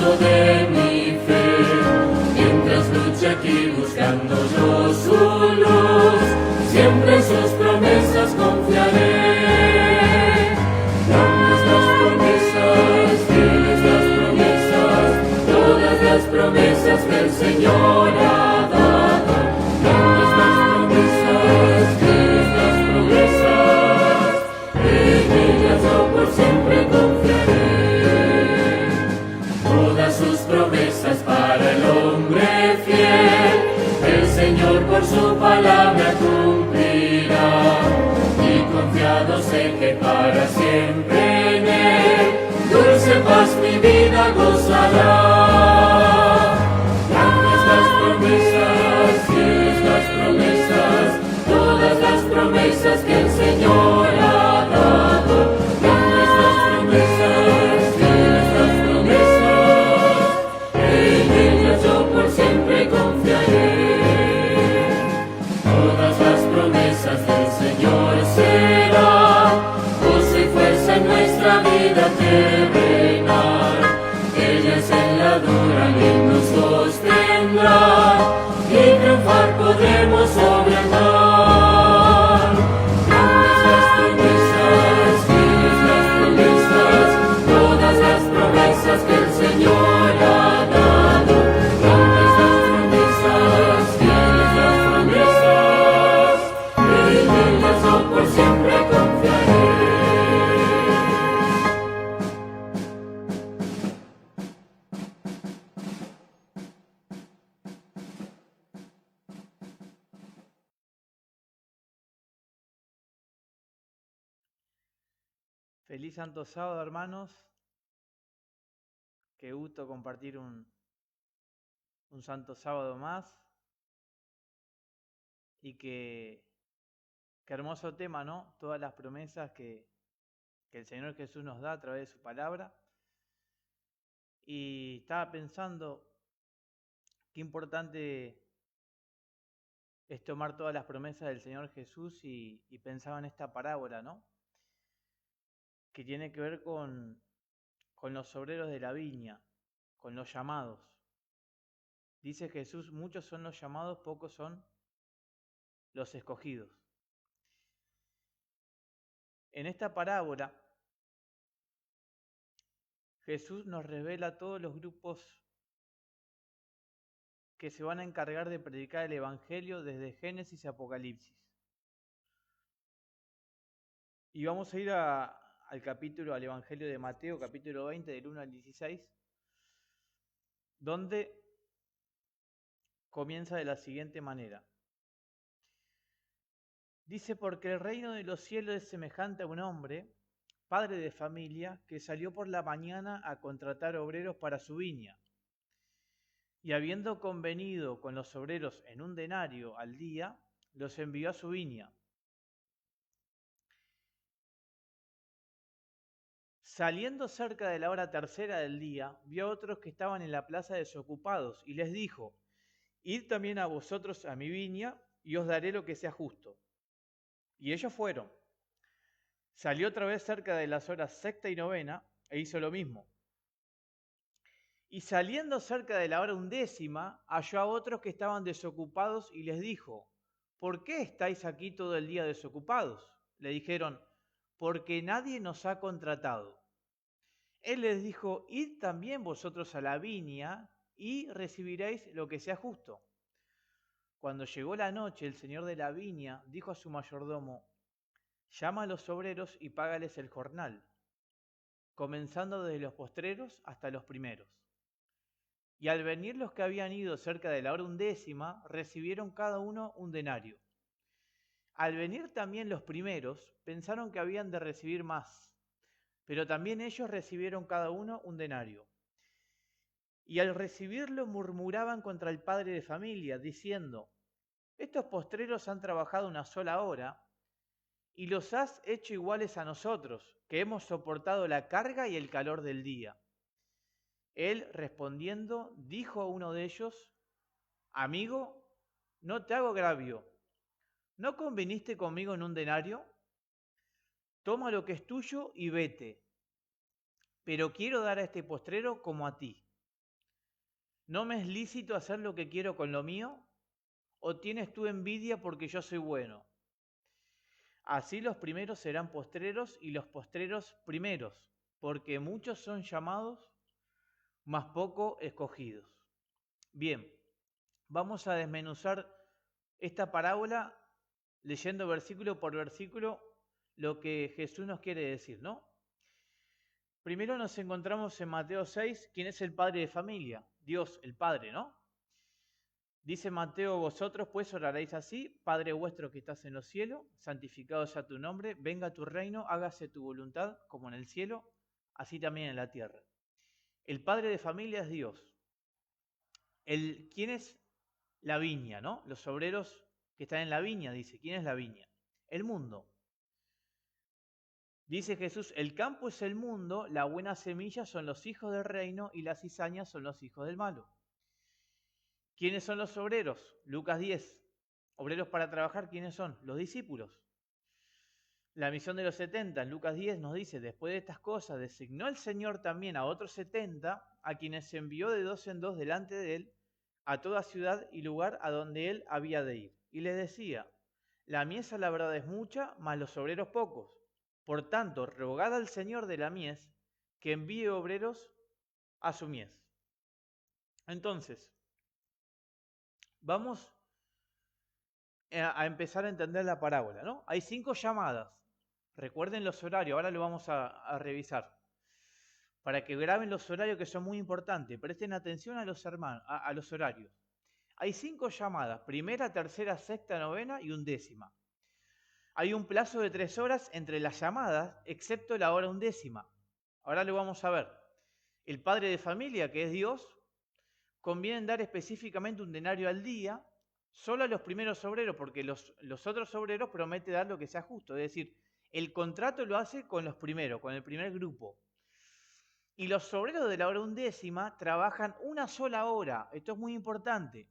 escudo de mi fe, mientras lucha aquí buscando yo su luz, siempre en sus promesas confiaré. Grandes las promesas, fieles las promesas, todas las promesas que el Señor ha dado. Grandes las promesas, fieles las promesas, en ellas yo por siempre confiaré. Todas sus promesas para el hombre fiel, el Señor por su palabra cumplirá. Y confiado sé que para siempre en Él, dulce paz mi vida gozará. Grandes las promesas, fieles las promesas, todas las promesas que el Señor ha dado. Grandes las promesas, fieles las promesas, en ellas yo por siempre confiaré. Todas las promesas del Señor serán gozo y fuerza en nuestra vida terrenal. Ellas en la dura lid nos sostendrán y triunfar podremos sobre el mar. Grandes las promesas, fieles las promesas, todas las promesas que el Señor ha dado. Grandes las promesas, fieles las promesas, en ellas yo por siempre confiaré. Feliz Santo Sábado, hermanos. Qué gusto compartir un Santo Sábado más. Y qué hermoso tema, ¿no? Todas las promesas que el Señor Jesús nos da a través de su palabra. Y estaba pensando qué importante es tomar todas las promesas del Señor Jesús y pensaba en esta parábola, ¿no? Que tiene que ver con los obreros de la viña, con los llamados. Dice Jesús, muchos son los llamados, pocos son los escogidos. En esta parábola, Jesús nos revela todos los grupos que se van a encargar de predicar el Evangelio desde Génesis a Apocalipsis. Y vamos a ir al Evangelio de Mateo, capítulo 20, del 1 al 16, donde comienza de la siguiente manera. Dice, porque el reino de los cielos es semejante a un hombre, padre de familia, que salió por la mañana a contratar obreros para su viña. Y habiendo convenido con los obreros en un denario al día, los envió a su viña. Saliendo cerca de la hora tercera del día, vio a otros que estaban en la plaza desocupados, y les dijo, id también a vosotros a mi viña, y os daré lo que sea justo. Y ellos fueron. Salió otra vez cerca de las horas sexta y novena, e hizo lo mismo. Y saliendo cerca de la hora undécima, halló a otros que estaban desocupados, y les dijo, ¿por qué estáis aquí todo el día desocupados? Le dijeron, porque nadie nos ha contratado. Él les dijo, id también vosotros a la viña, y recibiréis lo que sea justo. Cuando llegó la noche, el señor de la viña dijo a su mayordomo, llama a los obreros y págales el jornal, comenzando desde los postreros hasta los primeros. Y al venir los que habían ido cerca de la hora undécima, recibieron cada uno un denario. Al venir también los primeros, pensaron que habían de recibir más, pero también ellos recibieron cada uno un denario. Y al recibirlo murmuraban contra el padre de familia, diciendo, estos postreros han trabajado una sola hora, y los has hecho iguales a nosotros, que hemos soportado la carga y el calor del día. Él, respondiendo, dijo a uno de ellos, amigo, no te hago agravio. ¿No conviniste conmigo en un denario? Toma lo que es tuyo y vete. Pero quiero dar a este postrero como a ti. ¿No me es lícito hacer lo que quiero con lo mío? ¿O tienes tú envidia porque yo soy bueno? Así los primeros serán postreros y los postreros primeros, porque muchos son llamados, mas poco escogidos. Bien, vamos a desmenuzar esta parábola leyendo versículo por versículo lo que Jesús nos quiere decir, ¿no? Primero nos encontramos en Mateo 6, ¿quién es el padre de familia? Dios, el Padre, ¿no? Dice Mateo, vosotros pues oraréis así: Padre vuestro que estás en los cielos, santificado sea tu nombre, venga tu reino, hágase tu voluntad, como en el cielo, así también en la tierra. El padre de familia es Dios. ¿Quién es la viña, no? Los obreros que están en la viña, dice. ¿Quién es la viña? El mundo. Dice Jesús, el campo es el mundo, la buena semilla son los hijos del reino y las cizañas son los hijos del malo. ¿Quiénes son los obreros? Lucas 10. Obreros para trabajar, ¿quiénes son? Los discípulos. La misión de los 70, en Lucas 10 nos dice, después de estas cosas, designó el Señor también a otros 70, a quienes envió de dos en dos delante de él, a toda ciudad y lugar a donde él había de ir. Y les decía, la mies la verdad es mucha, mas los obreros pocos. Por tanto, rogad al Señor de la mies que envíe obreros a su mies. Entonces, vamos a empezar a entender la parábola, ¿no? Hay 5 llamadas. Recuerden los horarios, ahora lo vamos a revisar. Para que graben los horarios que son muy importantes. Presten atención a los horarios. Hay 5 llamadas, primera, tercera, sexta, novena y undécima. Hay un plazo de 3 horas entre las llamadas, excepto la hora undécima. Ahora lo vamos a ver. El padre de familia, que es Dios, conviene dar específicamente un denario al día, solo a los primeros obreros, porque los otros obreros promete dar lo que sea justo. Es decir, el contrato lo hace con los primeros, con el primer grupo. Y los obreros de la hora undécima trabajan una sola hora, esto es muy importante,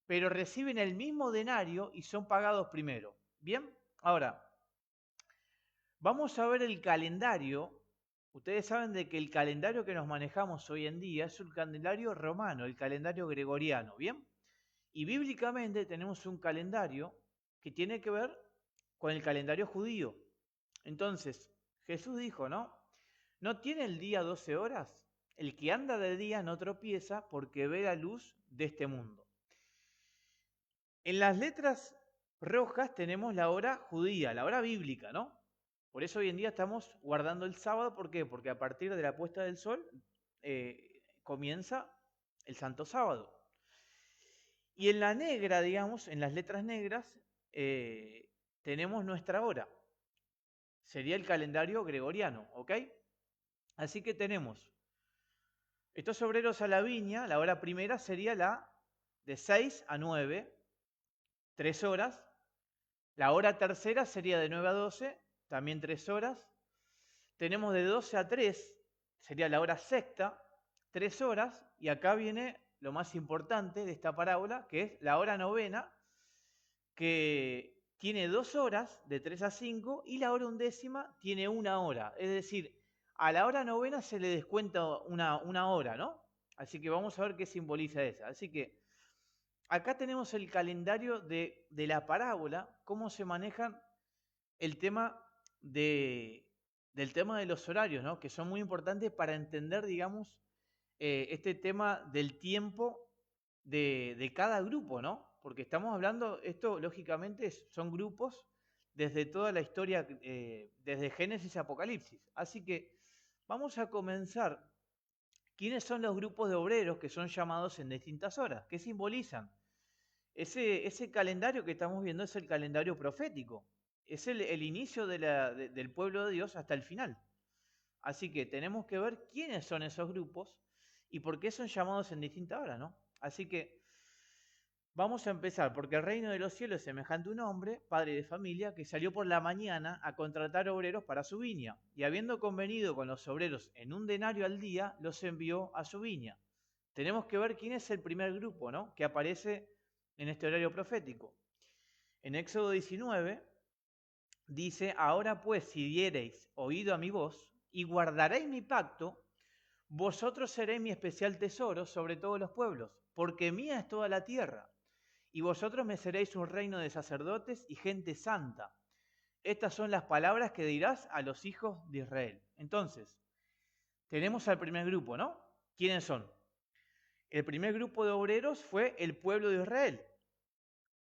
pero reciben el mismo denario y son pagados primero. ¿Bien? Ahora, vamos a ver el calendario. Ustedes saben de que el calendario que nos manejamos hoy en día es un calendario romano, el calendario gregoriano, ¿bien? Y bíblicamente tenemos un calendario que tiene que ver con el calendario judío. Entonces, Jesús dijo, ¿no? ¿No tiene el día 12 horas? El que anda de día no tropieza porque ve la luz de este mundo. En las letras rojas tenemos la hora judía, la hora bíblica, ¿no? Por eso hoy en día estamos guardando el sábado. ¿Por qué? Porque a partir de la puesta del sol comienza el Santo Sábado. Y en la negra, digamos, en las letras negras, tenemos nuestra hora. Sería el calendario gregoriano, ¿ok? Así que tenemos estos obreros a la viña, la hora primera sería la de 6 a 9, 3 horas. La hora tercera sería de 9 a 12, también 3 horas. Tenemos de 12 a 3, sería la hora sexta, 3 horas. Y acá viene lo más importante de esta parábola, que es la hora novena, que tiene 2 horas, de 3 a 5, y la hora undécima tiene 1 hora. Es decir, a la hora novena se le descuenta una hora, ¿no? Así que vamos a ver qué simboliza esa. Así que acá tenemos el calendario de la parábola, cómo se manejan el tema del tema de los horarios, ¿no? Que son muy importantes para entender, digamos, este tema del tiempo de cada grupo, ¿no? Porque estamos hablando, esto lógicamente son grupos desde toda la historia, desde Génesis a Apocalipsis. Así que vamos a comenzar. ¿Quiénes son los grupos de obreros que son llamados en distintas horas? ¿Qué simbolizan? Ese calendario que estamos viendo es el calendario profético. Es el inicio del pueblo de Dios hasta el final. Así que tenemos que ver quiénes son esos grupos y por qué son llamados en distintas horas, ¿no? Así que vamos a empezar, porque el reino de los cielos es semejante a un hombre, padre de familia, que salió por la mañana a contratar obreros para su viña, y habiendo convenido con los obreros en un denario al día, los envió a su viña. Tenemos que ver quién es el primer grupo, ¿no?, que aparece en este horario profético. En Éxodo 19 dice, ahora pues si diereis oído a mi voz y guardaréis mi pacto, vosotros seréis mi especial tesoro sobre todos los pueblos, porque mía es toda la tierra, y vosotros me seréis un reino de sacerdotes y gente santa. Estas son las palabras que dirás a los hijos de Israel. Entonces, tenemos al primer grupo, ¿no? ¿Quiénes son? El primer grupo de obreros fue el pueblo de Israel.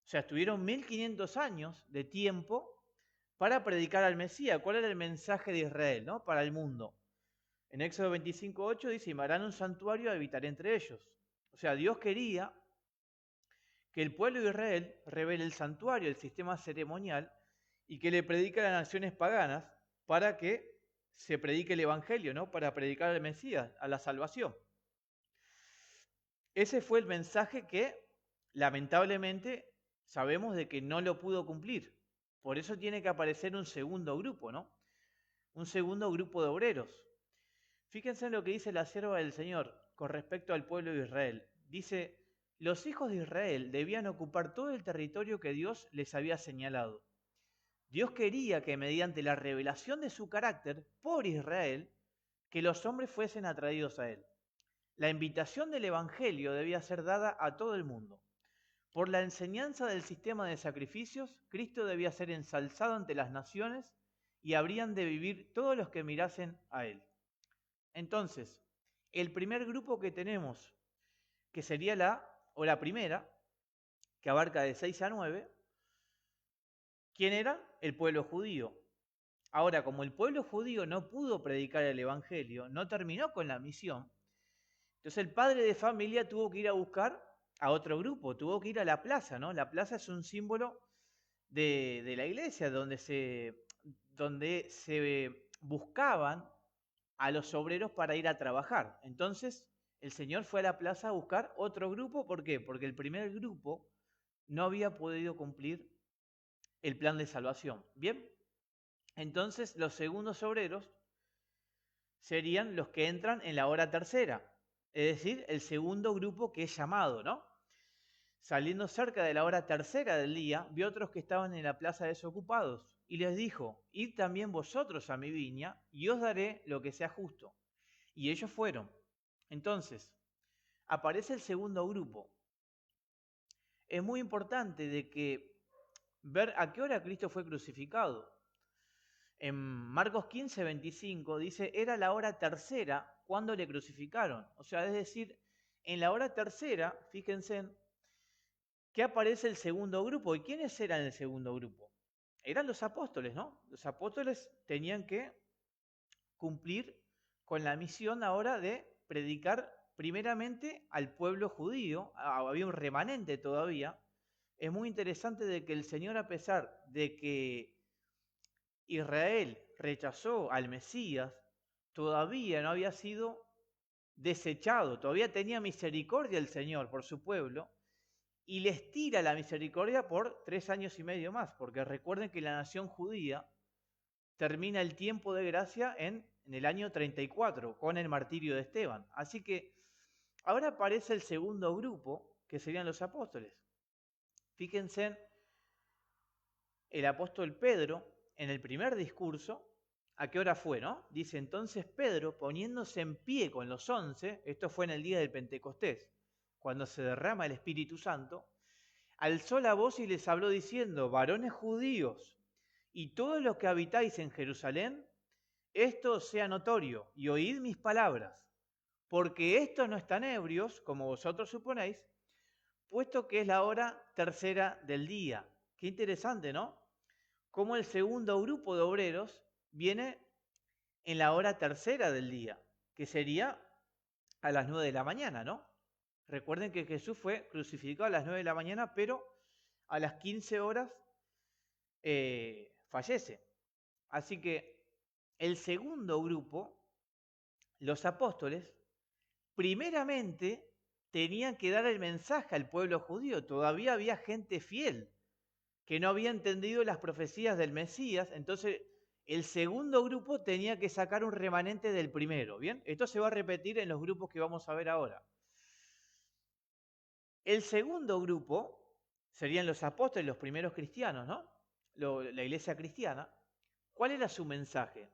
O sea, estuvieron 1500 años de tiempo para predicar al Mesías. ¿Cuál era el mensaje de Israel, ¿no? Para el mundo? En Éxodo 25:8 dice, y me harán un santuario y habitaré entre ellos. O sea, Dios quería que el pueblo de Israel revele el santuario, el sistema ceremonial, y que le predique a las naciones paganas para que se predique el Evangelio, ¿no? Para predicar al Mesías, a la salvación. Ese fue el mensaje que, lamentablemente, sabemos de que no lo pudo cumplir. Por eso tiene que aparecer un segundo grupo, ¿no? Un segundo grupo de obreros. Fíjense en lo que dice la sierva del Señor con respecto al pueblo de Israel. Dice, los hijos de Israel debían ocupar todo el territorio que Dios les había señalado. Dios quería que mediante la revelación de su carácter por Israel, que los hombres fuesen atraídos a Él. La invitación del Evangelio debía ser dada a todo el mundo. Por la enseñanza del sistema de sacrificios, Cristo debía ser ensalzado ante las naciones y habrían de vivir todos los que mirasen a Él. Entonces, el primer grupo que tenemos, que sería la primera, que abarca de 6 a 9, ¿quién era? El pueblo judío. Ahora, como el pueblo judío no pudo predicar el Evangelio, no terminó con la misión, entonces el padre de familia tuvo que ir a buscar a otro grupo, tuvo que ir a la plaza, ¿no? La plaza es un símbolo de la iglesia, donde se buscaban a los obreros para ir a trabajar. Entonces, el Señor fue a la plaza a buscar otro grupo. ¿Por qué? Porque el primer grupo no había podido cumplir el plan de salvación. ¿Bien? Entonces, los segundos obreros serían los que entran en la hora tercera, es decir, el segundo grupo que es llamado, ¿no? Saliendo cerca de la hora tercera del día, vio otros que estaban en la plaza desocupados y les dijo, id también vosotros a mi viña y os daré lo que sea justo. Y ellos fueron. Entonces, aparece el segundo grupo. Es muy importante de que ver a qué hora Cristo fue crucificado. En Marcos 15:25 dice, era la hora tercera cuando le crucificaron. O sea, es decir, en la hora tercera, fíjense, que aparece el segundo grupo. ¿Y quiénes eran el segundo grupo? Eran los apóstoles, ¿no? Los apóstoles tenían que cumplir con la misión ahora de predicar primeramente al pueblo judío. Había un remanente todavía. Es muy interesante de que el Señor, a pesar de que Israel rechazó al Mesías, todavía no había sido desechado, todavía tenía misericordia el Señor por su pueblo, y les tira la misericordia por 3 años y medio más, porque recuerden que la nación judía termina el tiempo de gracia en el año 34, con el martirio de Esteban. Así que ahora aparece el segundo grupo, que serían los apóstoles. Fíjense, el apóstol Pedro, en el primer discurso, ¿a qué hora fue, no? Dice, entonces Pedro, poniéndose en pie con los 11, esto fue en el día del Pentecostés, cuando se derrama el Espíritu Santo, alzó la voz y les habló diciendo, varones judíos, y todos los que habitáis en Jerusalén, esto os sea notorio, y oíd mis palabras, porque estos no están ebrios, como vosotros suponéis, puesto que es la hora tercera del día. Qué interesante, ¿no? Cómo el segundo grupo de obreros viene en la hora tercera del día, que sería a las 9 de la mañana, ¿no? Recuerden que Jesús fue crucificado a las 9 de la mañana, pero a las 15 horas fallece. Así que el segundo grupo, los apóstoles, primeramente tenían que dar el mensaje al pueblo judío. Todavía había gente fiel que no había entendido las profecías del Mesías, entonces el segundo grupo tenía que sacar un remanente del primero, ¿bien? Esto se va a repetir en los grupos que vamos a ver ahora. El segundo grupo serían los apóstoles, los primeros cristianos, ¿no? La iglesia cristiana. ¿Cuál era su mensaje?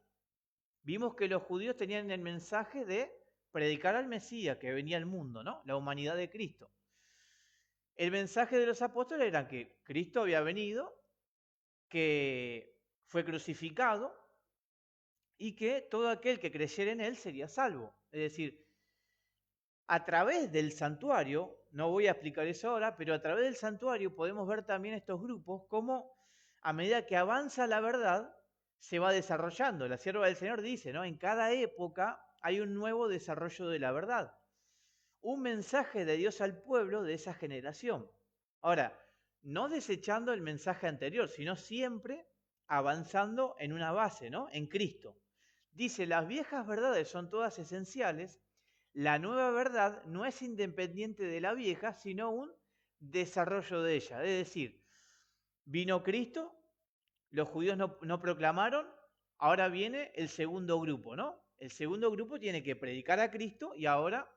Vimos que los judíos tenían el mensaje de predicar al Mesías que venía al mundo, ¿no? La humanidad de Cristo. El mensaje de los apóstoles era que Cristo había venido, que fue crucificado y que todo aquel que creyera en él sería salvo. Es decir, a través del santuario, no voy a explicar eso ahora, pero a través del santuario podemos ver también estos grupos cómo a medida que avanza la verdad se va desarrollando. La sierva del Señor dice, ¿no? En cada época hay un nuevo desarrollo de la verdad. Un mensaje de Dios al pueblo de esa generación. Ahora, no desechando el mensaje anterior, sino siempre avanzando en una base, ¿no? En Cristo. Dice, las viejas verdades son todas esenciales. La nueva verdad no es independiente de la vieja, sino un desarrollo de ella. Es decir, vino Cristo, los judíos no proclamaron, ahora viene el segundo grupo, ¿no? El segundo grupo tiene que predicar a Cristo y ahora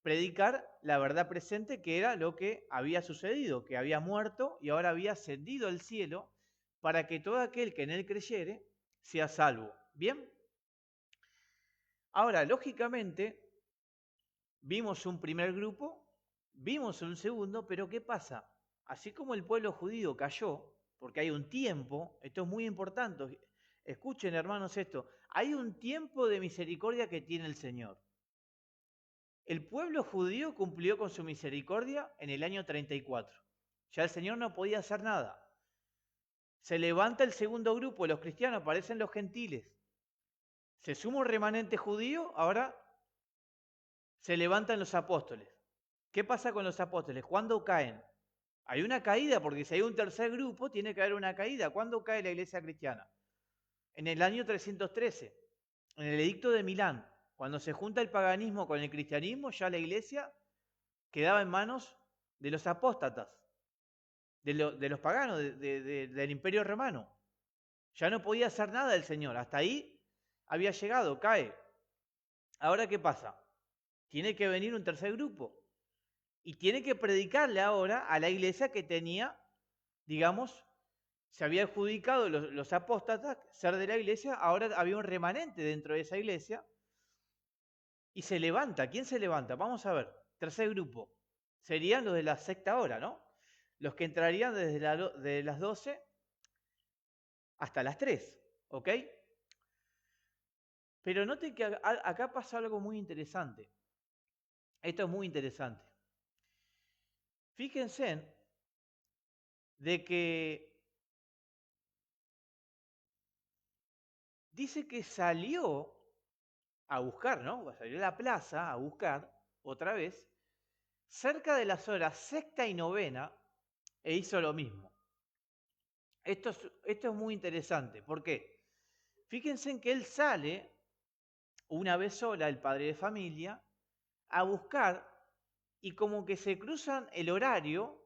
predicar la verdad presente, que era lo que había sucedido, que había muerto y ahora había ascendido al cielo, para que todo aquel que en él creyere sea salvo. ¿Bien? Ahora, lógicamente, vimos un primer grupo, vimos un segundo, pero ¿qué pasa? Así como el pueblo judío cayó, porque hay un tiempo, esto es muy importante, escuchen hermanos esto, hay un tiempo de misericordia que tiene el Señor. El pueblo judío cumplió con su misericordia en el año 34. Ya el Señor no podía hacer nada. Se levanta el segundo grupo, los cristianos, aparecen los gentiles. Se suma un remanente judío, ahora se levantan los apóstoles. ¿Qué pasa con los apóstoles? ¿Cuándo caen? Hay una caída, porque si hay un tercer grupo, tiene que haber una caída. ¿Cuándo cae la iglesia cristiana? En el año 313, en el edicto de Milán. Cuando se junta el paganismo con el cristianismo, ya la iglesia quedaba en manos de los apóstatas, de los paganos, del imperio romano. Ya no podía hacer nada el Señor. Hasta ahí había llegado, cae. Ahora, ¿qué pasa? Tiene que venir un tercer grupo. Y tiene que predicarle ahora a la iglesia que tenía, digamos, se había adjudicado los apóstatas ser de la iglesia, ahora había un remanente dentro de esa iglesia. Y se levanta. ¿Quién se levanta? Vamos a ver. Tercer grupo. Serían los de la sexta hora, ¿no? Los que entrarían desde las 12 hasta las 3, ¿ok? Pero noten que acá pasa algo muy interesante. Esto es muy interesante. Fíjense de que dice que salió a buscar, ¿no? Salió a la plaza a buscar otra vez, cerca de las horas sexta y novena, e hizo lo mismo. Esto es muy interesante. ¿Por qué? Fíjense en que él sale una vez sola, el padre de familia, a buscar y como que se cruzan el horario.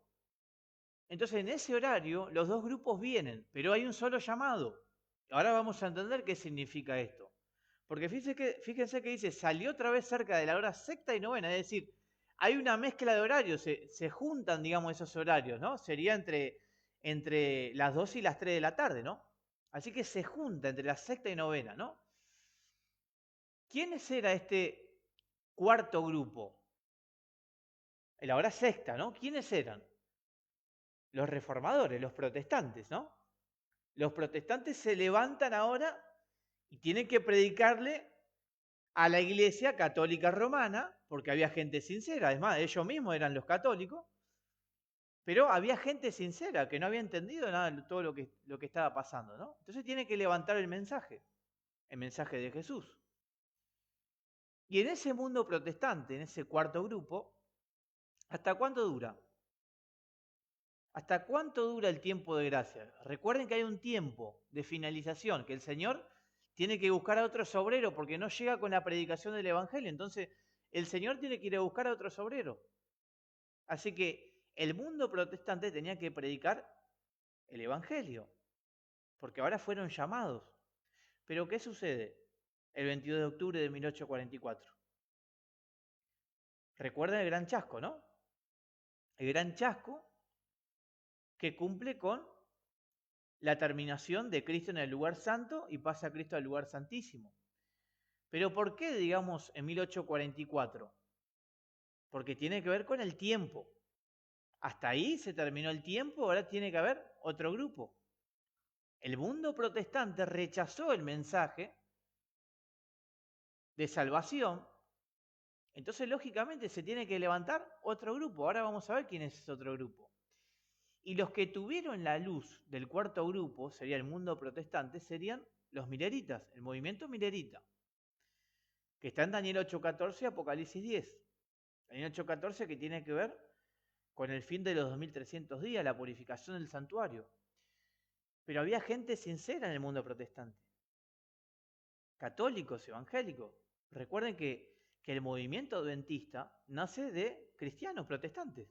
Entonces en ese horario los dos grupos vienen, pero hay un solo llamado. Ahora vamos a entender qué significa esto. Porque fíjense que dice, salió otra vez cerca de la hora sexta y novena, es decir, hay una mezcla de horarios, se juntan, digamos, esos horarios, ¿no? Sería entre las 2 y las 3 de la tarde, ¿no? Así que se junta entre la sexta y novena, ¿no? ¿Quiénes era este cuarto grupo? En la hora sexta, ¿no? ¿Quiénes eran? Los reformadores, los protestantes, ¿no? Los protestantes se levantan ahora y tienen que predicarle a la iglesia católica romana, porque había gente sincera, además ellos mismos eran los católicos, pero había gente sincera que no había entendido nada de todo lo que estaba pasando, ¿no? Entonces tiene que levantar el mensaje de Jesús. Y en ese mundo protestante, en ese cuarto grupo, ¿hasta cuánto dura? ¿Hasta cuánto dura el tiempo de gracia? Recuerden que hay un tiempo de finalización, que el Señor tiene que buscar a otros obreros porque no llega con la predicación del Evangelio. Entonces, el Señor tiene que ir a buscar a otros obreros. Así que el mundo protestante tenía que predicar el Evangelio, porque ahora fueron llamados. Pero ¿qué sucede el 22 de octubre de 1844? Recuerden el gran chasco, ¿no? El gran chasco que cumple con la terminación de Cristo en el lugar santo y pasa a Cristo al lugar santísimo. Pero ¿por qué, digamos, en 1844? Porque tiene que ver con el tiempo. Hasta ahí se terminó el tiempo, ahora tiene que haber otro grupo. El mundo protestante rechazó el mensaje de salvación, entonces lógicamente se tiene que levantar otro grupo. Ahora vamos a ver quién es ese otro grupo. Y los que tuvieron la luz del cuarto grupo, sería el mundo protestante, serían los mileritas, el movimiento milerita, que está en Daniel 8:14 y Apocalipsis 10. Daniel 8:14 que tiene que ver con el fin de los 2300 días, la purificación del santuario. Pero había gente sincera en el mundo protestante, católicos, evangélicos. Recuerden que el movimiento adventista nace de cristianos protestantes,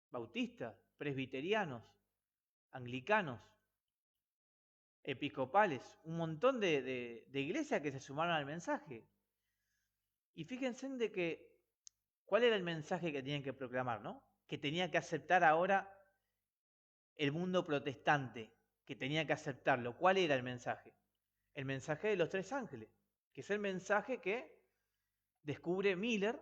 bautistas, presbiterianos, anglicanos, episcopales, un montón de iglesias que se sumaron al mensaje. Y fíjense de que, ¿cuál era el mensaje que tenían que proclamar, no? Que tenía que aceptar ahora el mundo protestante, que tenía que aceptarlo. ¿Cuál era el mensaje? El mensaje de los tres ángeles, que es el mensaje que descubre Miller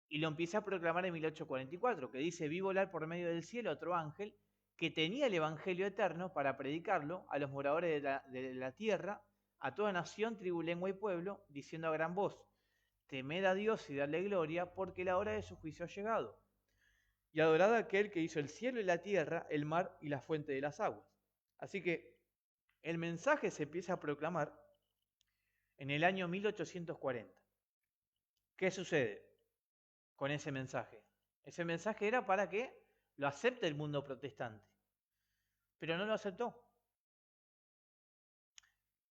y lo empieza a proclamar en 1844, que dice: vi volar por medio del cielo otro ángel que tenía el evangelio eterno para predicarlo a los moradores de la tierra, a toda nación, tribu, lengua y pueblo, diciendo a gran voz: temed a Dios y darle gloria, porque la hora de su juicio ha llegado. Y adorad a aquel que hizo el cielo y la tierra, el mar y la fuente de las aguas. Así que el mensaje se empieza a proclamar en el año 1840. ¿Qué sucede con ese mensaje? Ese mensaje era para que lo acepte el mundo protestante, pero no lo aceptó.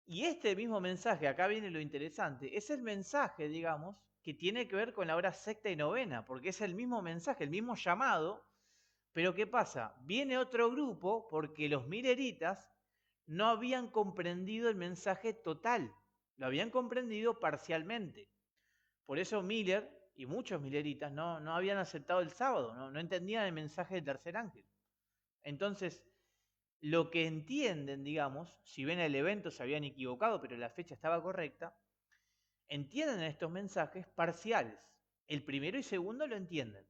Y este mismo mensaje, acá viene lo interesante, es el mensaje, digamos, que tiene que ver con la hora sexta y novena, porque es el mismo mensaje, el mismo llamado, pero ¿qué pasa? Viene otro grupo porque los mileritas no habían comprendido el mensaje total, lo habían comprendido parcialmente. Por eso Miller y muchos mileritas no habían aceptado el sábado, no entendían el mensaje del tercer ángel. Entonces, lo que entienden, digamos, si bien el evento se habían equivocado, pero la fecha estaba correcta, entienden estos mensajes parciales. El primero y segundo lo entienden,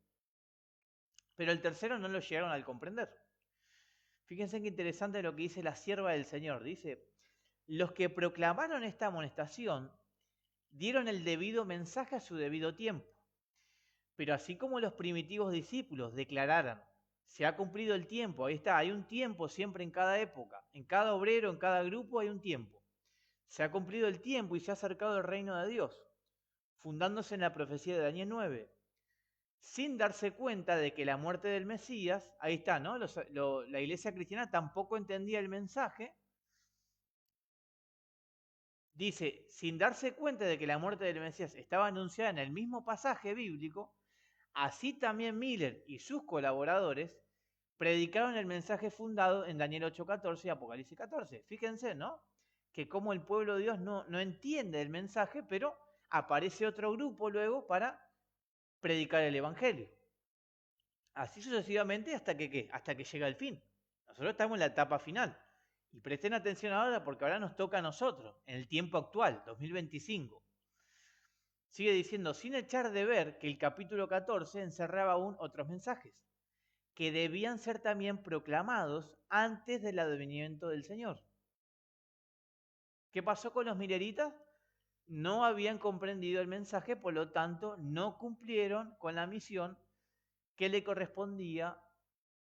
pero el tercero no lo llegaron a comprender. Fíjense qué interesante lo que dice la sierva del Señor. Dice: los que proclamaron esta amonestación dieron el debido mensaje a su debido tiempo. Pero así como los primitivos discípulos declararan: se ha cumplido el tiempo, ahí está, hay un tiempo siempre en cada época, en cada obrero, en cada grupo hay un tiempo. Se ha cumplido el tiempo y se ha acercado el reino de Dios, fundándose en la profecía de Daniel 9, sin darse cuenta de que la muerte del Mesías, ahí está, ¿no? La iglesia cristiana tampoco entendía el mensaje. Dice, sin darse cuenta de que la muerte del Mesías estaba anunciada en el mismo pasaje bíblico, así también Miller y sus colaboradores predicaron el mensaje fundado en Daniel 8:14 y Apocalipsis 14. Fíjense, ¿no? Que como el pueblo de Dios no entiende el mensaje, pero aparece otro grupo luego para predicar el evangelio. Así sucesivamente hasta que ¿qué? Hasta que llega el fin. Nosotros estamos en la etapa final. Y presten atención ahora porque ahora nos toca a nosotros, en el tiempo actual, 2025. Sigue diciendo, sin echar de ver que el capítulo 14 encerraba aún otros mensajes, que debían ser también proclamados antes del advenimiento del Señor. ¿Qué pasó con los mileritas? No habían comprendido el mensaje, por lo tanto, no cumplieron con la misión que le correspondía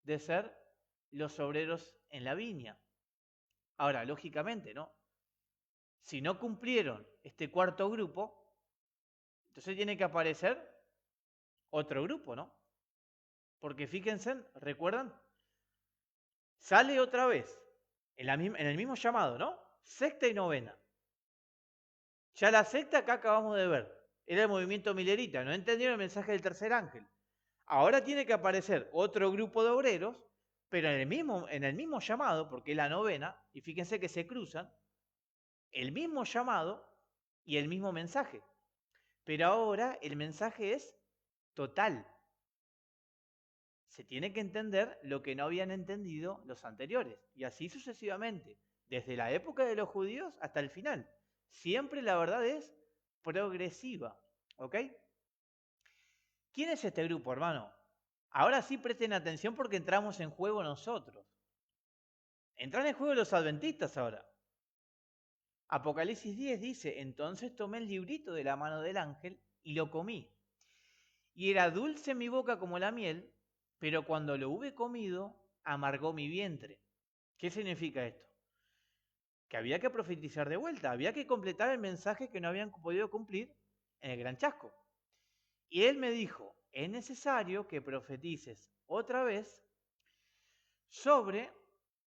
de ser los obreros en la viña. Ahora, lógicamente, ¿no? Si no cumplieron este cuarto grupo, entonces tiene que aparecer otro grupo, ¿no? Porque fíjense, ¿recuerdan? Sale otra vez, en el mismo llamado, ¿no? Sexta y novena. Ya la sexta acá acabamos de ver, era el movimiento milerita, no entendieron el mensaje del tercer ángel. Ahora tiene que aparecer otro grupo de obreros, pero en el mismo llamado, porque es la novena, y fíjense que se cruzan, el mismo llamado y el mismo mensaje. Pero ahora el mensaje es total. Se tiene que entender lo que no habían entendido los anteriores, y así sucesivamente, desde la época de los judíos hasta el final. Siempre la verdad es progresiva. ¿Ok? ¿Quién es este grupo, hermano? Ahora sí presten atención porque entramos en juego nosotros. Entran en juego los adventistas ahora. Apocalipsis 10 dice, entonces tomé el librito de la mano del ángel y lo comí. Y era dulce en mi boca como la miel, pero cuando lo hube comido, amargó mi vientre. ¿Qué significa esto? Que había que profetizar de vuelta, había que completar el mensaje que no habían podido cumplir en el gran chasco. Y él me dijo, es necesario que profetices otra vez sobre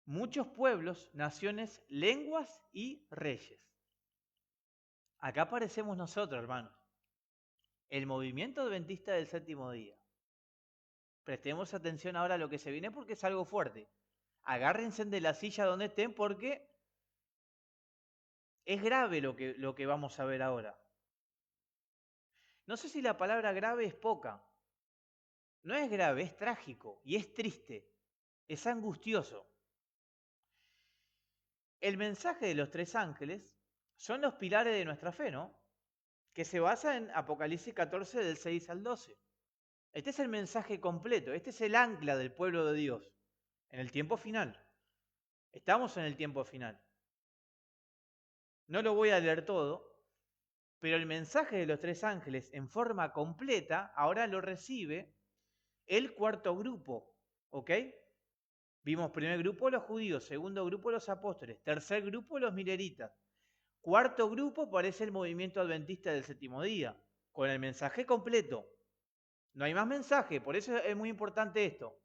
muchos pueblos, naciones, lenguas y reyes. Acá aparecemos nosotros, hermanos, el movimiento adventista del séptimo día. Prestemos atención ahora a lo que se viene porque es algo fuerte. Agárrense de la silla donde estén porque es grave lo que vamos a ver ahora. No sé si la palabra grave es poca. No es grave, es trágico y es triste, es angustioso. El mensaje de los tres ángeles son los pilares de nuestra fe, ¿no? Que se basa en Apocalipsis 14 del 6 al 12. Este es el mensaje completo, este es el ancla del pueblo de Dios en el tiempo final. Estamos en el tiempo final. No lo voy a leer todo, pero el mensaje de los tres ángeles en forma completa ahora lo recibe el cuarto grupo, ¿ok? Vimos primer grupo los judíos, segundo grupo los apóstoles, tercer grupo los mileritas, cuarto grupo parece el movimiento adventista del séptimo día, con el mensaje completo. No hay más mensaje, por eso es muy importante esto.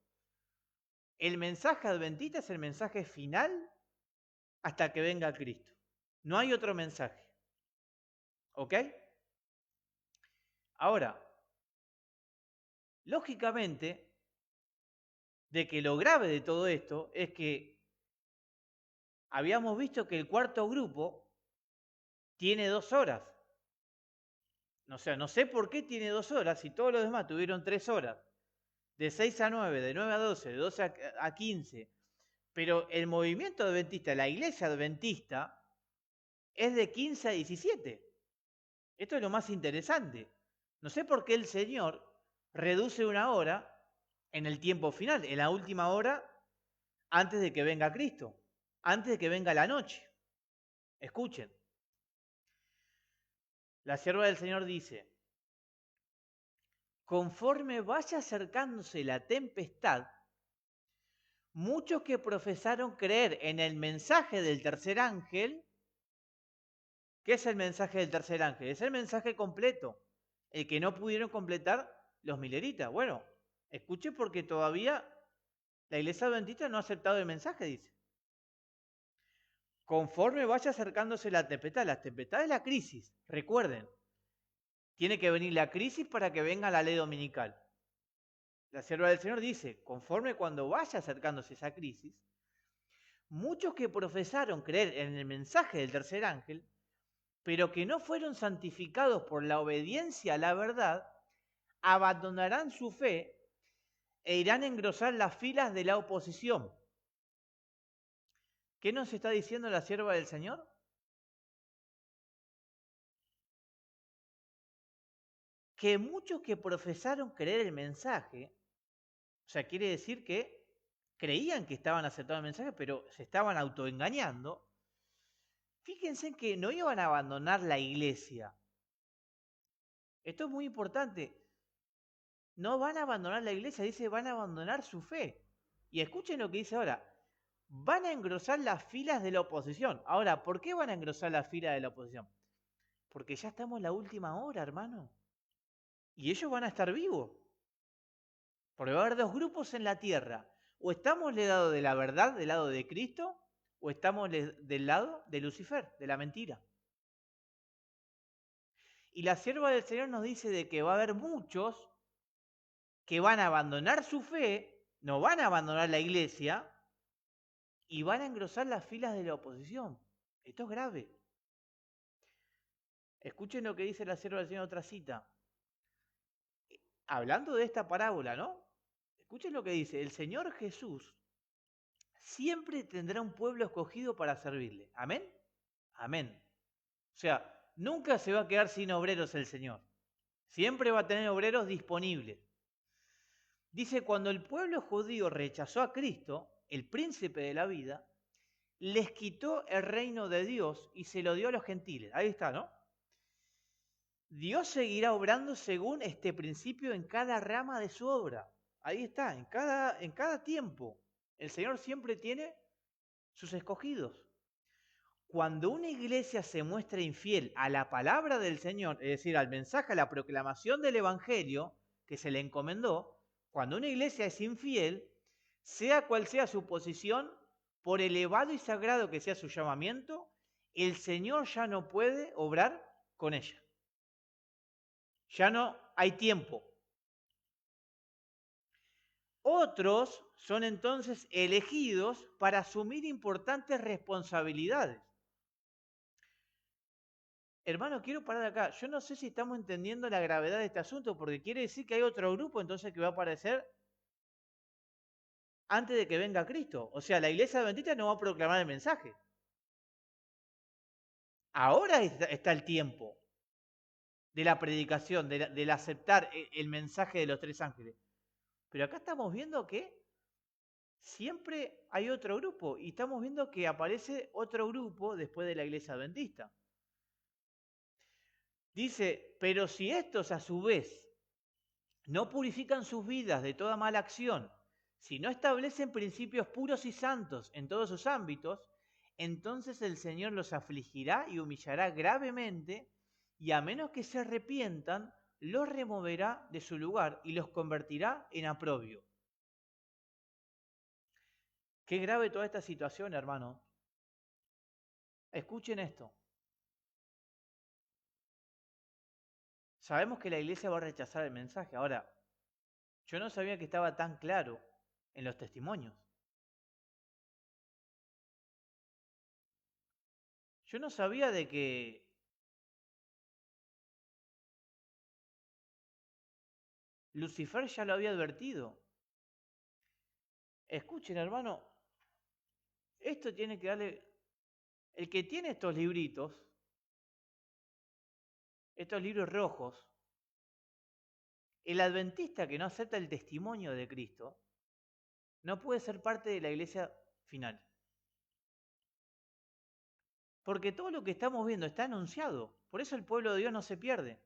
El mensaje adventista es el mensaje final hasta que venga Cristo. No hay otro mensaje. ¿Ok? Ahora, lógicamente, de que lo grave de todo esto es que habíamos visto que el cuarto grupo tiene 2 horas. O sea, no sé por qué tiene 2 horas si todos los demás tuvieron 3 horas. De 6 a 9, de 9 a 12, de 12 a 15. Pero el movimiento adventista, la iglesia adventista, es de 15 a 17. Esto es lo más interesante. No sé por qué el Señor reduce 1 hora en el tiempo final, en la última hora, antes de que venga Cristo, antes de que venga la noche. Escuchen. La sierva del Señor dice, conforme vaya acercándose la tempestad, muchos que profesaron creer en el mensaje del tercer ángel. ¿Qué es el mensaje del tercer ángel? Es el mensaje completo, el que no pudieron completar los mileritas. Bueno, escuche porque todavía la iglesia adventista no ha aceptado el mensaje, dice. Conforme vaya acercándose la tempestad es la crisis, recuerden. Tiene que venir la crisis para que venga la ley dominical. La sierva del Señor dice, conforme cuando vaya acercándose esa crisis, muchos que profesaron creer en el mensaje del tercer ángel, pero que no fueron santificados por la obediencia a la verdad, abandonarán su fe e irán a engrosar las filas de la oposición. ¿Qué nos está diciendo la sierva del Señor? Que muchos que profesaron creer el mensaje, o sea, quiere decir que creían que estaban aceptando el mensaje, pero se estaban autoengañando. Fíjense que no iban a abandonar la iglesia. Esto es muy importante. No van a abandonar la iglesia, dice, van a abandonar su fe. Y escuchen lo que dice ahora. Van a engrosar las filas de la oposición. Ahora, ¿por qué van a engrosar las filas de la oposición? Porque ya estamos en la última hora, hermano. Y ellos van a estar vivos. Porque va a haber 2 grupos en la tierra. O estamos del lado de la verdad, del lado de Cristo, o estamos del lado de Lucifer, de la mentira. Y la sierva del Señor nos dice de que va a haber muchos que van a abandonar su fe, no van a abandonar la iglesia y van a engrosar las filas de la oposición. Esto es grave. Escuchen lo que dice la sierva del Señor en otra cita. Hablando de esta parábola, ¿no? Escuchen lo que dice. El Señor Jesús siempre tendrá un pueblo escogido para servirle. ¿Amén? Amén. O sea, nunca se va a quedar sin obreros el Señor. Siempre va a tener obreros disponibles. Dice, cuando el pueblo judío rechazó a Cristo, el príncipe de la vida, les quitó el reino de Dios y se lo dio a los gentiles. Ahí está, ¿no? Dios seguirá obrando según este principio en cada rama de su obra. Ahí está, en cada tiempo. El Señor siempre tiene sus escogidos. Cuando una iglesia se muestra infiel a la palabra del Señor, es decir, al mensaje, a la proclamación del Evangelio que se le encomendó, cuando una iglesia es infiel, sea cual sea su posición, por elevado y sagrado que sea su llamamiento, el Señor ya no puede obrar con ella. Ya no hay tiempo. Otros son entonces elegidos para asumir importantes responsabilidades. Hermano, quiero parar acá. Yo no sé si estamos entendiendo la gravedad de este asunto, porque quiere decir que hay otro grupo entonces que va a aparecer antes de que venga Cristo. O sea, la iglesia adventista no va a proclamar el mensaje. Ahora está el tiempo de la predicación, del aceptar el mensaje de los tres ángeles. Pero acá estamos viendo que siempre hay otro grupo y estamos viendo que aparece otro grupo después de la iglesia adventista. Dice, pero si estos a su vez no purifican sus vidas de toda mala acción, si no establecen principios puros y santos en todos sus ámbitos, entonces el Señor los afligirá y humillará gravemente, y a menos que se arrepientan, los removerá de su lugar y los convertirá en oprobio. Qué grave toda esta situación, hermano. Escuchen esto. Sabemos que la iglesia va a rechazar el mensaje. Ahora, yo no sabía que estaba tan claro en los testimonios. Yo no sabía de que Lucifer ya lo había advertido. Escuchen, hermano, esto tiene que darle... El que tiene estos libritos, estos libros rojos, el adventista que no acepta el testimonio de Cristo, no puede ser parte de la iglesia final. Porque todo lo que estamos viendo está anunciado. Por eso el pueblo de Dios no se pierde.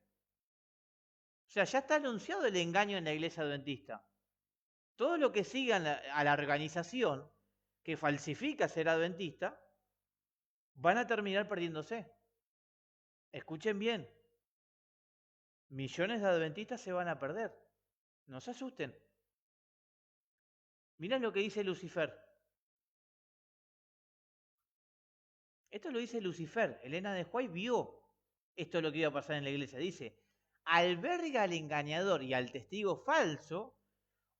O sea, ya está anunciado el engaño en la iglesia adventista. Todo lo que siga a la organización que falsifica ser adventista, van a terminar perdiéndose. Escuchen bien. Millones de adventistas se van a perder. No se asusten. Miren lo que dice Lucifer. Esto lo dice Lucifer. Elena de White vio esto es lo que iba a pasar en la iglesia. Dice, alberga al engañador y al testigo falso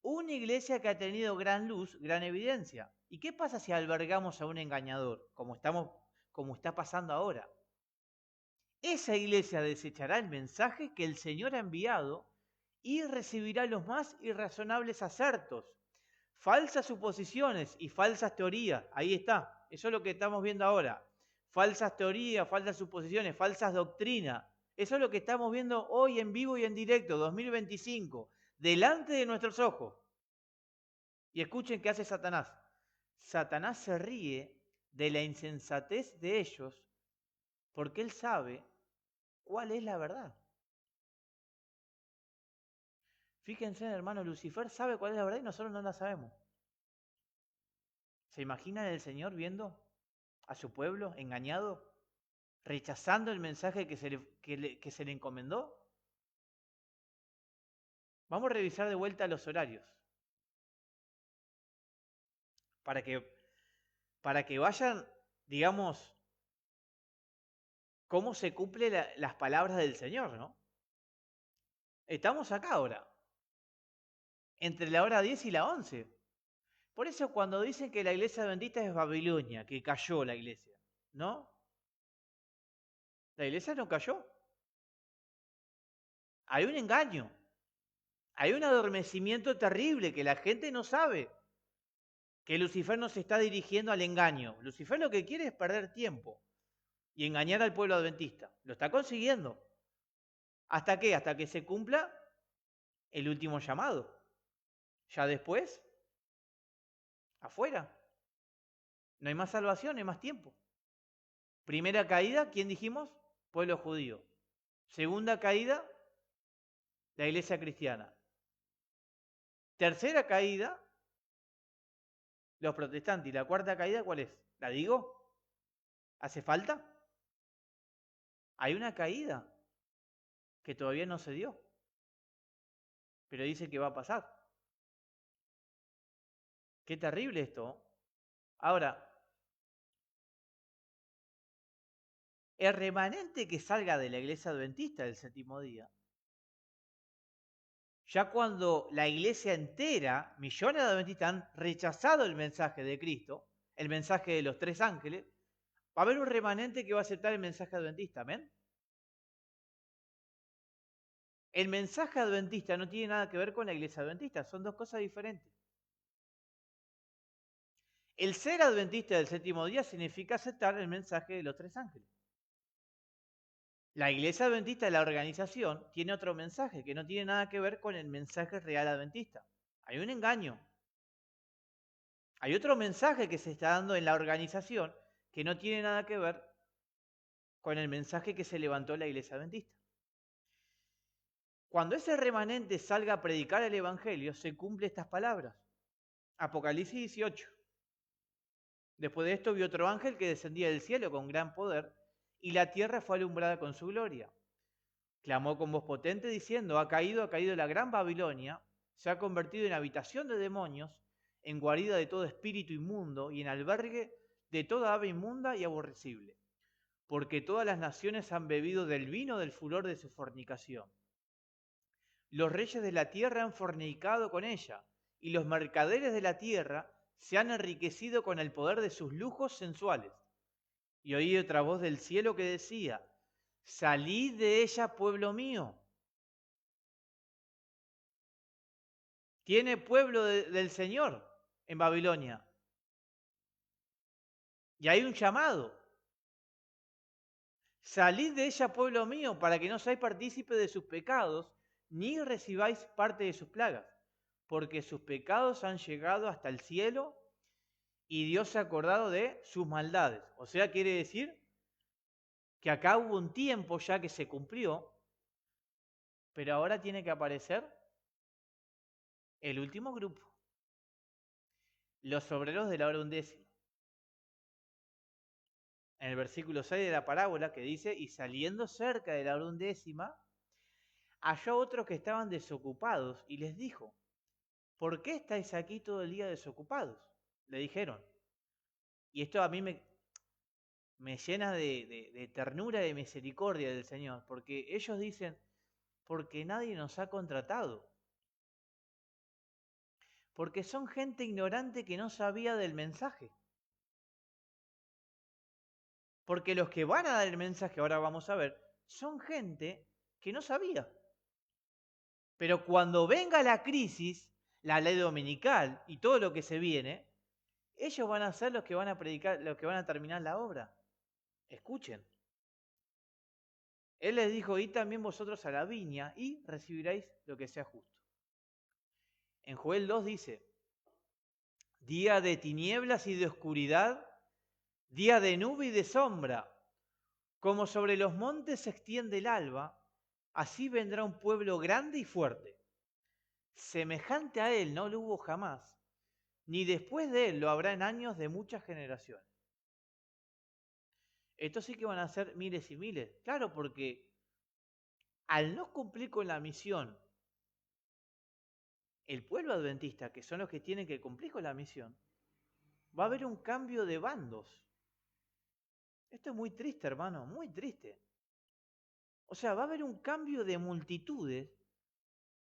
una iglesia que ha tenido gran luz, gran evidencia. ¿Y qué pasa si albergamos a un engañador, como está pasando ahora? Esa iglesia desechará el mensaje que el Señor ha enviado y recibirá los más irrazonables acertos, falsas suposiciones y falsas teorías. Ahí está, eso es lo que estamos viendo ahora. Falsas teorías, falsas suposiciones, falsas doctrinas. Eso es lo que estamos viendo hoy en vivo y en directo, 2025, delante de nuestros ojos. Y escuchen qué hace Satanás. Satanás se ríe de la insensatez de ellos porque él sabe cuál es la verdad. Fíjense, hermano, Lucifer sabe cuál es la verdad y nosotros no la sabemos. ¿Se imaginan el Señor viendo a su pueblo engañado, rechazando el mensaje que se le encomendó? Vamos a revisar de vuelta los horarios. Para que vayan, digamos, cómo se cumplen las palabras del Señor, ¿no? Estamos acá ahora, entre la hora 10 y la 11. Por eso cuando dicen que la iglesia adventista es Babilonia, que cayó la iglesia, ¿no? La iglesia no cayó. Hay un engaño, hay un adormecimiento terrible que la gente no sabe, que Lucifer nos está dirigiendo al engaño. Lucifer lo que quiere es perder tiempo. y engañar al pueblo adventista. Lo está consiguiendo. ¿Hasta qué? Hasta que se cumpla el último llamado. Ya después, afuera. No hay más salvación, no hay más tiempo. Primera caída, ¿quién dijimos? Pueblo judío. Segunda caída, la iglesia cristiana. Tercera caída, los protestantes. Y la cuarta caída, ¿cuál es? ¿La digo? ¿Hace falta? Hay una caída que todavía no se dio, pero dice que va a pasar. Qué terrible esto. Ahora, el remanente que salga de la iglesia adventista del séptimo día, ya cuando la iglesia entera, millones de adventistas han rechazado el mensaje de Cristo, el mensaje de los tres ángeles, va a haber un remanente que va a aceptar el mensaje adventista, ¿amén? El mensaje adventista no tiene nada que ver con la iglesia adventista, son dos cosas diferentes. El ser adventista del séptimo día significa aceptar el mensaje de los tres ángeles. La iglesia adventista de la organización tiene otro mensaje que no tiene nada que ver con el mensaje real adventista. Hay un engaño. Hay otro mensaje que se está dando en la organización que no tiene nada que ver con el mensaje que se levantó la iglesia adventista. Cuando ese remanente salga a predicar el evangelio, se cumplen estas palabras. Apocalipsis 18. Después de esto vi otro ángel que descendía del cielo con gran poder, y la tierra fue alumbrada con su gloria. Clamó con voz potente diciendo, ha caído la gran Babilonia, se ha convertido en habitación de demonios, en guarida de todo espíritu inmundo y en albergue de toda ave inmunda y aborrecible, porque todas las naciones han bebido del vino del furor de su fornicación. Los reyes de la tierra han fornicado con ella, y los mercaderes de la tierra se han enriquecido con el poder de sus lujos sensuales. Y oí otra voz del cielo que decía, salid de ella, pueblo mío. Tiene pueblo del Señor en Babilonia. Y hay un llamado. Salid de ella, pueblo mío, para que no seáis partícipes de sus pecados, ni recibáis parte de sus plagas, porque sus pecados han llegado hasta el cielo y Dios se ha acordado de sus maldades. O sea, quiere decir que acá hubo un tiempo ya que se cumplió, pero ahora tiene que aparecer el último grupo, los obreros de la hora undécima. En el versículo 6 de la parábola que dice, y saliendo cerca de la hora undécima, halló otros que estaban desocupados y les dijo, ¿por qué estáis aquí todo el día desocupados? Le dijeron. Y esto a mí me llena de ternura y de misericordia del Señor, porque ellos dicen, porque nadie nos ha contratado. Porque son gente ignorante que no sabía del mensaje. Porque los que van a dar el mensaje, ahora vamos a ver, son gente que no sabía. Pero cuando venga la crisis, la ley dominical y todo lo que se viene, ellos van a ser los que van a predicar, los que van a terminar la obra. Escuchen. Él les dijo, id también vosotros a la viña y recibiréis lo que sea justo. En Joel 2 dice, día de tinieblas y de oscuridad, día de nube y de sombra, como sobre los montes se extiende el alba, así vendrá un pueblo grande y fuerte. Semejante a él no lo hubo jamás, ni después de él lo habrá en años de muchas generaciones. Estos sí que van a ser miles y miles. Claro, porque al no cumplir con la misión, el pueblo adventista, que son los que tienen que cumplir con la misión, va a haber un cambio de bandos. Esto es muy triste, hermano, muy triste. O sea, va a haber un cambio de multitudes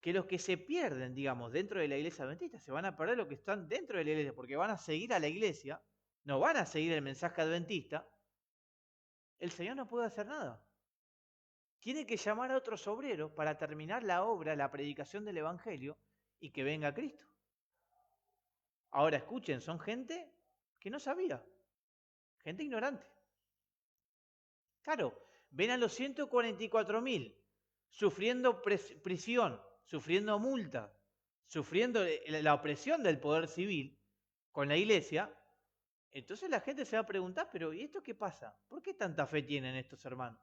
que los que se pierden, digamos, dentro de la iglesia adventista, se van a perder los que están dentro de la iglesia, porque van a seguir a la iglesia, no van a seguir el mensaje adventista. El Señor no puede hacer nada. Tiene que llamar a otros obreros para terminar la obra, la predicación del Evangelio y que venga Cristo. Ahora escuchen, son gente que no sabía, gente ignorante. Claro, ven a los 144.000 sufriendo prisión, sufriendo multa, sufriendo la opresión del poder civil con la iglesia. Entonces la gente se va a preguntar, pero ¿y esto qué pasa? ¿Por qué tanta fe tienen estos hermanos?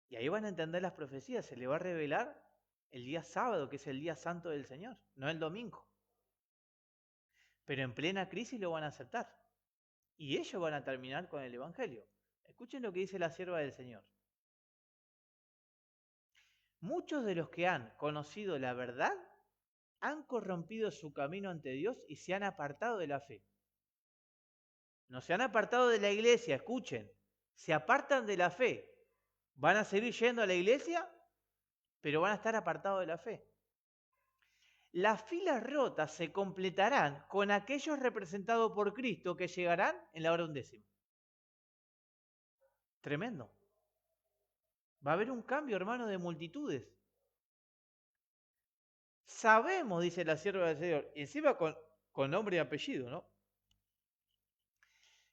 Y ahí van a entender las profecías, se le va a revelar el día sábado, que es el día santo del Señor, no el domingo. Pero en plena crisis lo van a aceptar. Y ellos van a terminar con el Evangelio. Escuchen lo que dice la sierva del Señor. Muchos de los que han conocido la verdad han corrompido su camino ante Dios y se han apartado de la fe. No se han apartado de la iglesia, escuchen. Se apartan de la fe. Van a seguir yendo a la iglesia, pero van a estar apartados de la fe. Las filas rotas se completarán con aquellos representados por Cristo que llegarán en la hora undécima. Tremendo. Va a haber un cambio, hermano, de multitudes. Sabemos, dice la sierva del Señor, y encima con nombre y apellido, ¿no?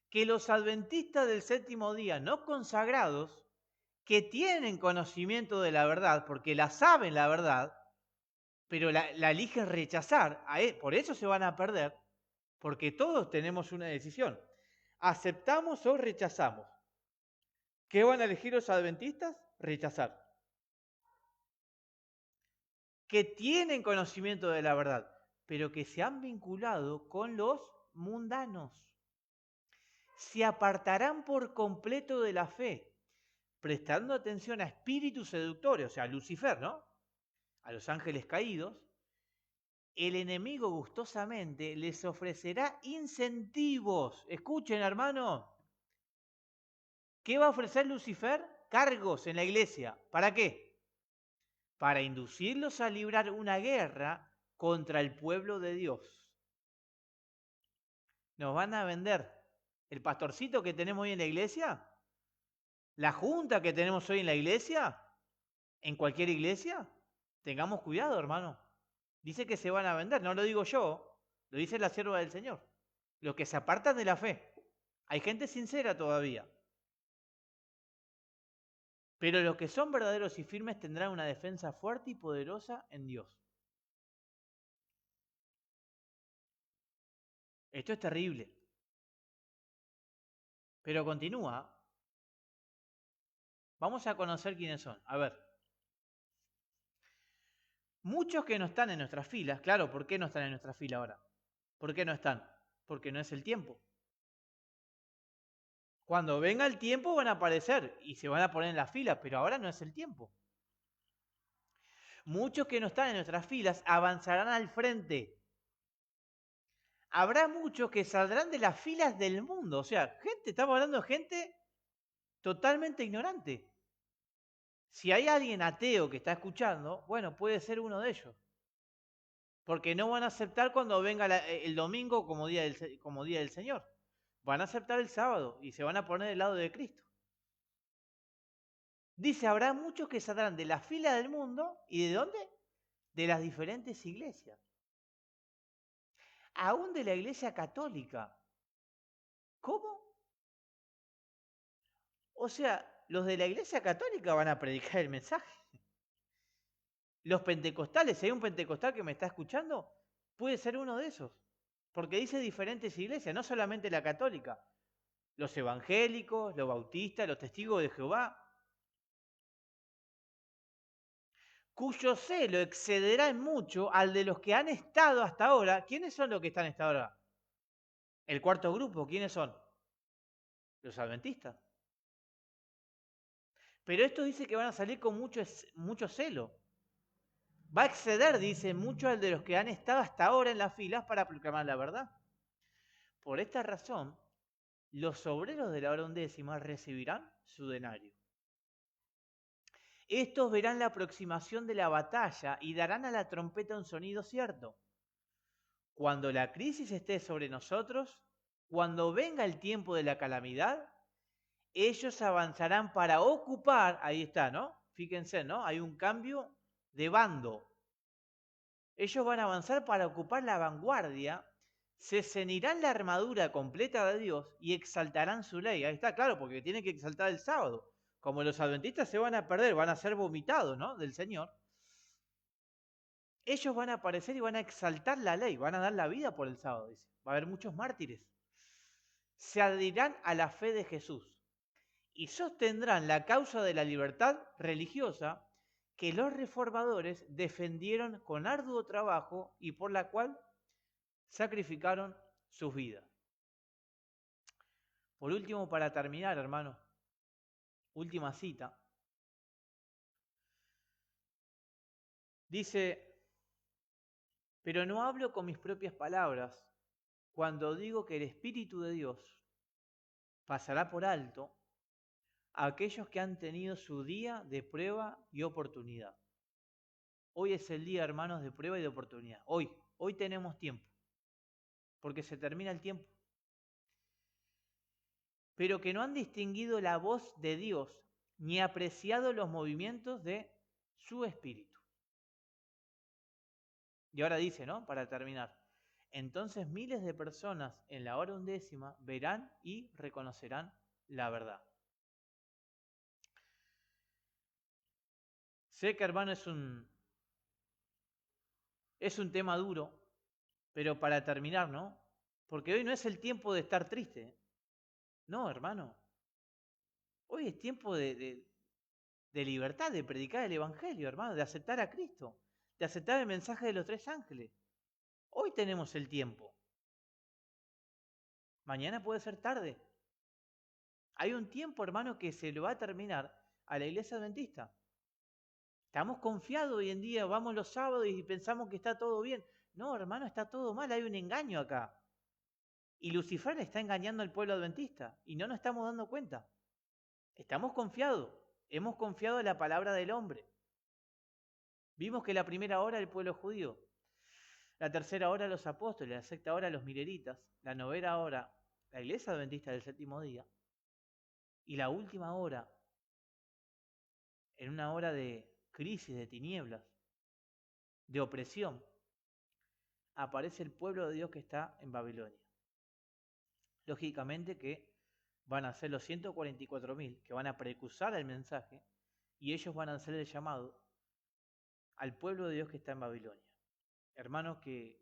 Que los adventistas del séptimo día no consagrados, que tienen conocimiento de la verdad, porque la saben la verdad, pero la eligen rechazar, por eso se van a perder, porque todos tenemos una decisión. ¿Aceptamos o rechazamos? ¿Qué van a elegir los adventistas? Rechazar. Que tienen conocimiento de la verdad, pero que se han vinculado con los mundanos. Se apartarán por completo de la fe, prestando atención a espíritus seductores, o sea, a Lucifer, ¿no? A los ángeles caídos. El enemigo gustosamente les ofrecerá incentivos. Escuchen, hermano. ¿Qué va a ofrecer Lucifer? Cargos en la iglesia. ¿Para qué? Para inducirlos a librar una guerra contra el pueblo de Dios. Nos van a vender el pastorcito que tenemos hoy en la iglesia, la junta que tenemos hoy en la iglesia, en cualquier iglesia. Tengamos cuidado, hermano. Dice que se van a vender, no lo digo yo, lo dice la sierva del Señor. Los que se apartan de la fe. Hay gente sincera todavía. Pero los que son verdaderos y firmes tendrán una defensa fuerte y poderosa en Dios. Esto es terrible. Pero continúa. Vamos a conocer quiénes son. A ver. Muchos que no están en nuestras filas, claro, ¿por qué no están en nuestra fila ahora? ¿Por qué no están? Porque no es el tiempo. Cuando venga el tiempo van a aparecer y se van a poner en la fila, pero ahora no es el tiempo. Muchos que no están en nuestras filas avanzarán al frente. Habrá muchos que saldrán de las filas del mundo. O sea, estamos hablando de gente totalmente ignorante. Si hay alguien ateo que está escuchando, bueno, puede ser uno de ellos. Porque no van a aceptar cuando venga el domingo como día del Señor. Van a aceptar el sábado y se van a poner del lado de Cristo. Dice, habrá muchos que saldrán de la fila del mundo. ¿Y de dónde? De las diferentes iglesias. Aún de la iglesia católica. ¿Cómo? O sea, los de la iglesia católica van a predicar el mensaje. Los pentecostales, si hay un pentecostal que me está escuchando, puede ser uno de esos. Porque dice diferentes iglesias, no solamente la católica. Los evangélicos, los bautistas, los testigos de Jehová. Cuyo celo excederá en mucho al de los que han estado hasta ahora. ¿Quiénes son los que están hasta ahora? El cuarto grupo, ¿quiénes son? Los adventistas. Pero esto dice que van a salir con mucho celo. Va a exceder, dice, mucho al de los que han estado hasta ahora en las filas para proclamar la verdad. Por esta razón, los obreros de la hora undécima recibirán su denario. Estos verán la aproximación de la batalla y darán a la trompeta un sonido cierto. Cuando la crisis esté sobre nosotros, cuando venga el tiempo de la calamidad, ellos avanzarán para ocupar, ahí está, ¿no? Fíjense, ¿no? Hay un cambio de bando. Ellos van a avanzar para ocupar la vanguardia, se ceñirán la armadura completa de Dios y exaltarán su ley. Ahí está, claro, porque tienen que exaltar el sábado. Como los adventistas se van a perder, van a ser vomitados, ¿no?, del Señor. Ellos van a aparecer y van a exaltar la ley, van a dar la vida por el sábado, dice. Va a haber muchos mártires. Se adherirán a la fe de Jesús y sostendrán la causa de la libertad religiosa que los reformadores defendieron con arduo trabajo y por la cual sacrificaron sus vidas. Por último, para terminar, hermano, última cita. Dice, pero no hablo con mis propias palabras cuando digo que el Espíritu de Dios pasará por alto a aquellos que han tenido su día de prueba y oportunidad. Hoy es el día, hermanos, de prueba y de oportunidad. Hoy tenemos tiempo, porque se termina el tiempo. Pero que no han distinguido la voz de Dios ni apreciado los movimientos de su Espíritu. Y ahora dice, ¿no?, para terminar, entonces miles de personas en la hora 11 verán y reconocerán la verdad. Sé que, hermano, es un tema duro, pero para terminar, ¿no? Porque hoy no es el tiempo de estar triste. No, hermano. Hoy es tiempo de libertad, de predicar el Evangelio, hermano, de aceptar a Cristo, de aceptar el mensaje de los 3 ángeles. Hoy tenemos el tiempo. Mañana puede ser tarde. Hay un tiempo, hermano, que se lo va a terminar a la iglesia adventista. Estamos confiados hoy en día, vamos los sábados y pensamos que está todo bien. No, hermano, está todo mal, hay un engaño acá. Y Lucifer está engañando al pueblo adventista y no nos estamos dando cuenta. Estamos confiados, hemos confiado en la palabra del hombre. Vimos que la primera hora el pueblo judío, la tercera hora los apóstoles, la sexta hora los mileritas, la novena hora la iglesia adventista del séptimo día y la última hora, en una hora de crisis, de tinieblas, de opresión, aparece el pueblo de Dios que está en Babilonia. Lógicamente que van a ser los 144.000 que van a precursar el mensaje y ellos van a hacer el llamado al pueblo de Dios que está en Babilonia. Hermanos, que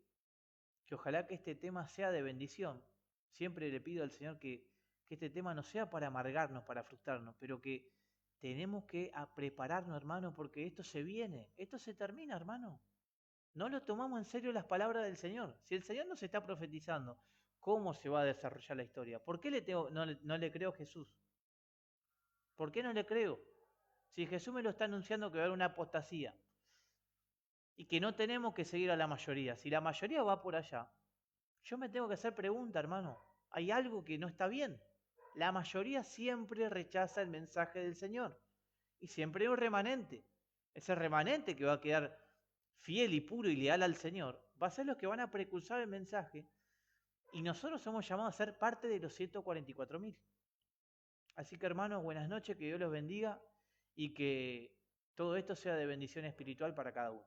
ojalá que este tema sea de bendición. Siempre le pido al Señor que este tema no sea para amargarnos, para frustrarnos, pero que tenemos que prepararnos, hermano, porque esto se viene, esto se termina, hermano. No lo tomamos en serio las palabras del Señor. Si el Señor nos está profetizando, ¿cómo se va a desarrollar la historia? ¿Por qué no le creo a Jesús? ¿Por qué no le creo? Si Jesús me lo está anunciando que va a haber una apostasía y que no tenemos que seguir a la mayoría. Si la mayoría va por allá, yo me tengo que hacer pregunta, hermano. ¿Hay algo que no está bien? La mayoría siempre rechaza el mensaje del Señor. Y siempre hay un remanente. Ese remanente que va a quedar fiel y puro y leal al Señor, va a ser los que van a precursar el mensaje. Y nosotros somos llamados a ser parte de los 144.000. Así que, hermanos, buenas noches, que Dios los bendiga y que todo esto sea de bendición espiritual para cada uno.